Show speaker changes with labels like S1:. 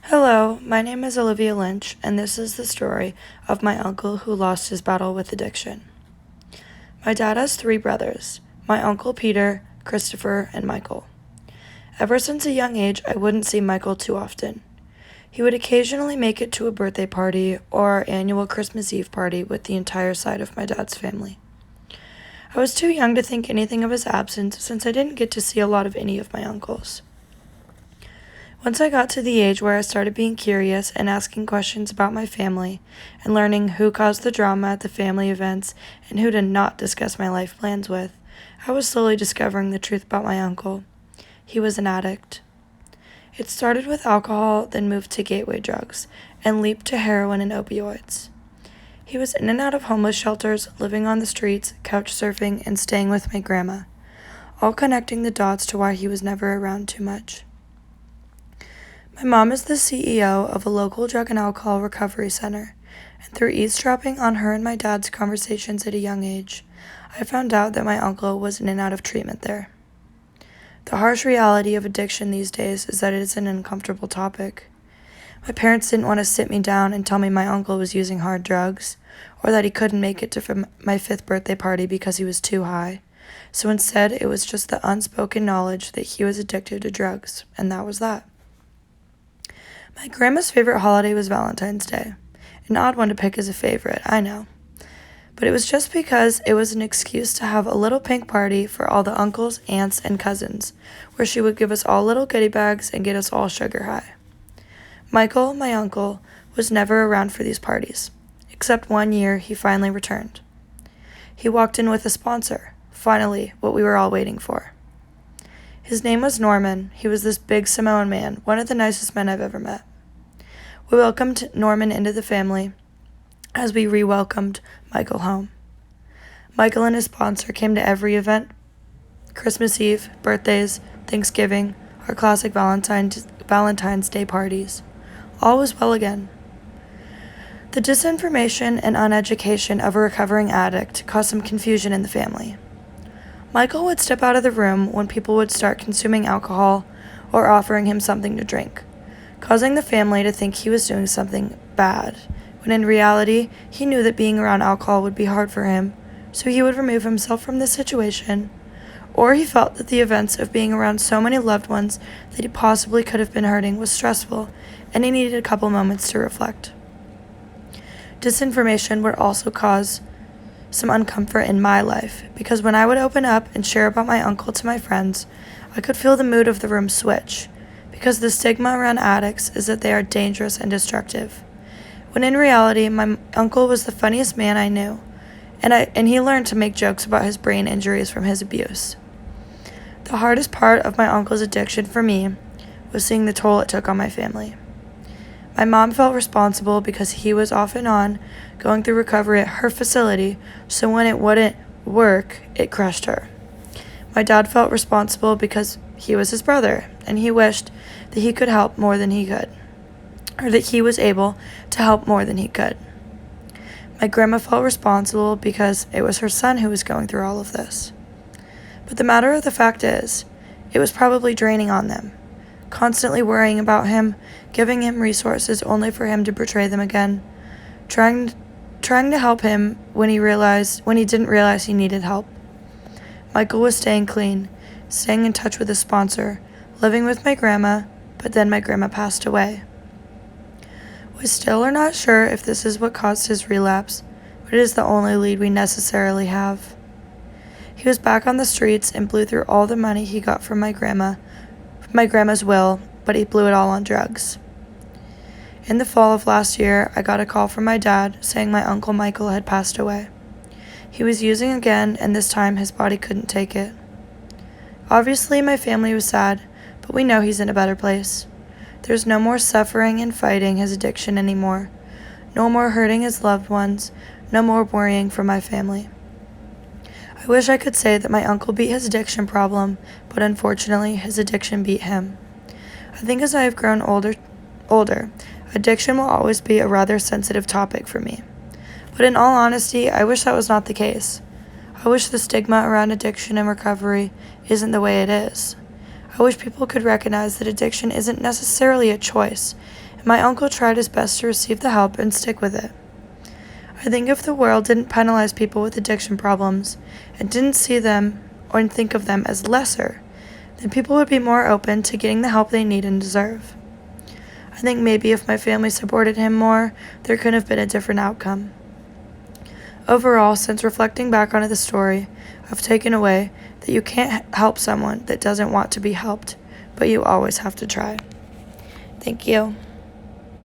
S1: Hello, my name is Olivia Lynch, and this is the story of my uncle who lost his battle with addiction. My dad has three brothers, my uncle Peter, Christopher, and Michael. Ever since a young age, I wouldn't see Michael too often. He would occasionally make it to a birthday party or our annual Christmas Eve party with the entire side of my dad's family. I was too young to think anything of his absence since I didn't get to see a lot of any of my uncles. Once I got to the age where I started being curious and asking questions about my family and learning who caused the drama at the family events and who to not discuss my life plans with, I was slowly discovering the truth about my uncle. He was an addict. It started with alcohol, then moved to gateway drugs, and leaped to heroin and opioids. He was in and out of homeless shelters, living on the streets, couch surfing, and staying with my grandma, all connecting the dots to why he was never around too much. My mom is the CEO of a local drug and alcohol recovery center, and through eavesdropping on her and my dad's conversations at a young age, I found out that my uncle was in and out of treatment there. The harsh reality of addiction these days is that it is an uncomfortable topic. My parents didn't want to sit me down and tell me my uncle was using hard drugs, or that he couldn't make it to my 5th birthday party because he was too high. So instead, it was just the unspoken knowledge that he was addicted to drugs, and that was that. My grandma's favorite holiday was Valentine's Day. An odd one to pick as a favorite, I know. But it was just because it was an excuse to have a little pink party for all the uncles, aunts, and cousins, where she would give us all little goodie bags and get us all sugar high. Michael, my uncle, was never around for these parties, except one year he finally returned. He walked in with a sponsor, finally, what we were all waiting for. His name was Norman. He was this big Samoan man, one of the nicest men I've ever met. We welcomed Norman into the family as we re-welcomed Michael home. Michael and his sponsor came to every event, Christmas Eve, birthdays, Thanksgiving, our classic Valentine's Day parties. All was well again. The disinformation and uneducation of a recovering addict caused some confusion in the family. Michael would step out of the room when people would start consuming alcohol or offering him something to drink, causing the family to think he was doing something bad, when in reality, he knew that being around alcohol would be hard for him, so he would remove himself from the situation, or he felt that the events of being around so many loved ones that he possibly could have been hurting was stressful, and he needed a couple moments to reflect. Disinformation would also cause some uncomfort in my life, because when I would open up and share about my uncle to my friends, I could feel the mood of the room switch, because the stigma around addicts is that they are dangerous and destructive, when in reality, my uncle was the funniest man I knew, and he learned to make jokes about his brain injuries from his abuse. The hardest part of my uncle's addiction for me was seeing the toll it took on my family. My mom felt responsible because he was off and on, going through recovery at her facility, so when it wouldn't work, it crushed her. My dad felt responsible because he was his brother, and he wished that he could help more than he could, or that he was able to help more than he could. My grandma felt responsible because it was her son who was going through all of this. But the matter of the fact is, it was probably draining on them, constantly worrying about him, giving him resources only for him to betray them again, trying to help him when he didn't realize he needed help. Michael was staying clean, staying in touch with his sponsor, living with my grandma, but then my grandma passed away. We still are not sure if this is what caused his relapse, but it is the only lead we necessarily have. He was back on the streets and blew through all the money he got from my grandma's will, but he blew it all on drugs. In the fall of last year, I got a call from my dad saying my uncle Michael had passed away. He was using again, and this time his body couldn't take it. Obviously, my family was sad, but we know he's in a better place. There's no more suffering and fighting his addiction anymore. No more hurting his loved ones. No more worrying for my family. I wish I could say that my uncle beat his addiction problem, but unfortunately, his addiction beat him. I think as I have grown older, addiction will always be a rather sensitive topic for me. But in all honesty, I wish that was not the case. I wish the stigma around addiction and recovery isn't the way it is. I wish people could recognize that addiction isn't necessarily a choice, My uncle tried his best to receive the help and stick with it. I think if the world didn't penalize people with addiction problems and didn't see them or think of them as lesser, then people would be more open to getting the help they need and deserve. I think maybe if my family supported him more, there could have been a different outcome. Overall, since reflecting back on the story, I've taken away that you can't help someone that doesn't want to be helped, but you always have to try. Thank you.